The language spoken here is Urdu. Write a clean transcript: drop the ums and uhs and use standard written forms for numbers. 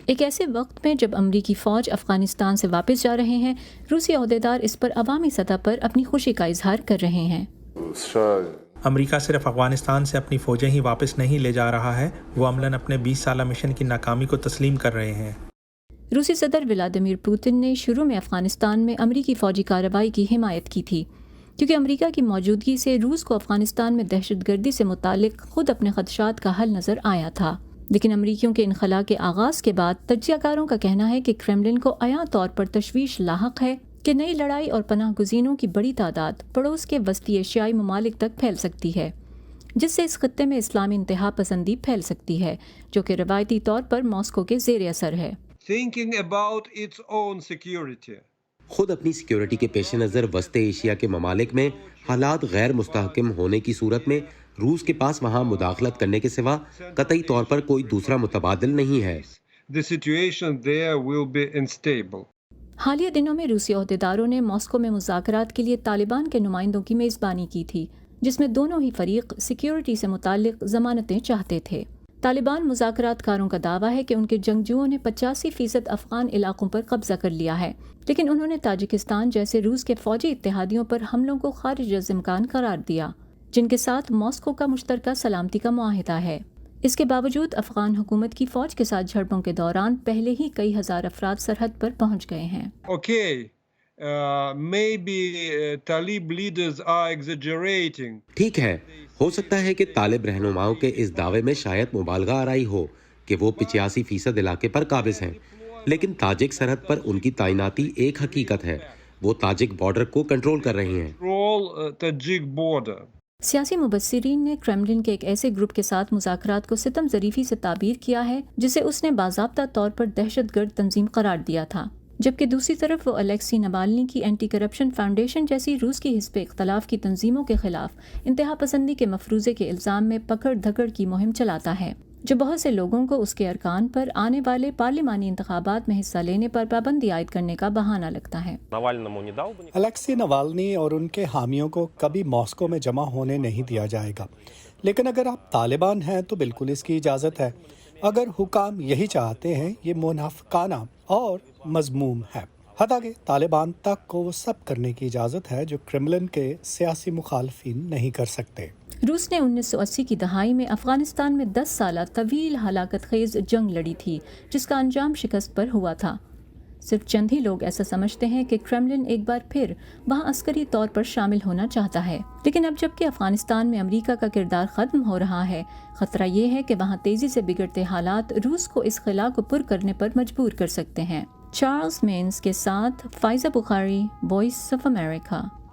ایک ایسے وقت میں جب امریکی فوج افغانستان سے واپس جا رہے ہیں، روسی عہدیدار اس پر عوامی سطح پر اپنی خوشی کا اظہار کر رہے ہیں۔ امریکہ صرف افغانستان سے اپنی فوجیں ہی واپس نہیں لے جا رہا ہے، وہ عملاً اپنے 20 سالہ مشن کی ناکامی کو تسلیم کر رہے ہیں۔ روسی صدر ولادیمیر پوتن نے شروع میں افغانستان میں امریکی فوجی کارروائی کی حمایت کی تھی، کیونکہ امریکہ کی موجودگی سے روس کو افغانستان میں دہشت گردی سے متعلق خود اپنے خدشات کا حل نظر آیا تھا۔ لیکن امریکیوں کے انخلاء کے آغاز کے بعد تجزیہ کاروں کا کہنا ہے کہ کرملن کو عیاں طور پر تشویش لاحق ہے کہ نئی لڑائی اور پناہ گزینوں کی بڑی تعداد پڑوس کے وسطی ایشیائی ممالک تک پھیل سکتی ہے، جس سے اس خطے میں اسلامی انتہا پسندی پھیل سکتی ہے، جو کہ روایتی طور پر ماسکو کے زیر اثر ہے۔ Thinking about its own security. خود اپنی سیکیورٹی کے پیش نظر وسطی ایشیا کے ممالک میں حالات غیر مستحکم ہونے کی صورت میں روس کے پاس وہاں مداخلت کرنے کے سوا قطعی طور پر کوئی دوسرا متبادل نہیں ہے۔ The situation there will be unstable. حالیہ دنوں میں روسی عہدیداروں نے ماسکو میں مذاکرات کے لیے طالبان کے نمائندوں کی میزبانی کی تھی، جس میں دونوں ہی فریق سیکیورٹی سے متعلق ضمانتیں چاہتے تھے۔ طالبان مذاکرات کاروں کا دعویٰ ہے کہ ان کے جنگجوؤں نے 85% افغان علاقوں پر قبضہ کر لیا ہے، لیکن انہوں نے تاجکستان جیسے روس کے فوجی اتحادیوں پر حملوں کو خارج از امکان قرار دیا، جن کے ساتھ ماسکو کا مشترکہ سلامتی کا معاہدہ ہے۔ اس کے باوجود افغان حکومت کی فوج کے ساتھ جھڑپوں کے دوران پہلے ہی کئی ہزار افراد سرحد پر پہنچ گئے ہیں۔ Okay, maybe Talib leaders are exaggerating. ٹھیک ہے، ہو سکتا ہے کہ طالب رہنماؤں کے اس دعوے میں شاید مبالغہ آرائی ہو کہ وہ 85% علاقے پر قابض ہیں، لیکن تاجک سرحد پر ان کی تعیناتی ایک حقیقت ہے، وہ تاجک بارڈر کو کنٹرول کر رہے ہیں۔ Control Tajik border. سیاسی مبصرین نے کرملن کے ایک ایسے گروپ کے ساتھ مذاکرات کو ستم ظریفی سے تعبیر کیا ہے جسے اس نے باضابطہ طور پر دہشت گرد تنظیم قرار دیا تھا، جبکہ دوسری طرف وہ الیکسی نوالنی کی اینٹی کرپشن فاؤنڈیشن جیسی روس کی حزب اختلاف کی تنظیموں کے خلاف انتہا پسندی کے مفروضے کے الزام میں پکڑ دھکڑ کی مہم چلاتا ہے، جو بہت سے لوگوں کو اس کے ارکان پر آنے والے پارلیمانی انتخابات میں حصہ لینے پر پابندی عائد کرنے کا بہانہ لگتا ہے۔ الیکسی نوالنی اور ان کے حامیوں کو کبھی ماسکو میں جمع ہونے نہیں دیا جائے گا، لیکن اگر آپ طالبان ہیں تو بالکل اس کی اجازت ہے۔ اگر حکام یہی چاہتے ہیں، یہ منافقانہ اور مذموم ہے۔ حتیٰ کہ طالبان تک کو وہ سب کرنے کی اجازت ہے جو کرملن کے سیاسی مخالفین نہیں کر سکتے۔ روس نے 1980 کی دہائی میں افغانستان میں 10 سالہ طویل ہلاکت خیز جنگ لڑی تھی، جس کا انجام شکست پر ہوا تھا۔ صرف چند ہی لوگ ایسا سمجھتے ہیں کہ کرملن ایک بار پھر وہاں عسکری طور پر شامل ہونا چاہتا ہے، لیکن اب جب کہ افغانستان میں امریکہ کا کردار ختم ہو رہا ہے، خطرہ یہ ہے کہ وہاں تیزی سے بگڑتے حالات روس کو اس خلا کو پر کرنے پر مجبور کر سکتے ہیں۔ چارلز مینز کے ساتھ فائزہ بخاری، وائس آف امریکہ۔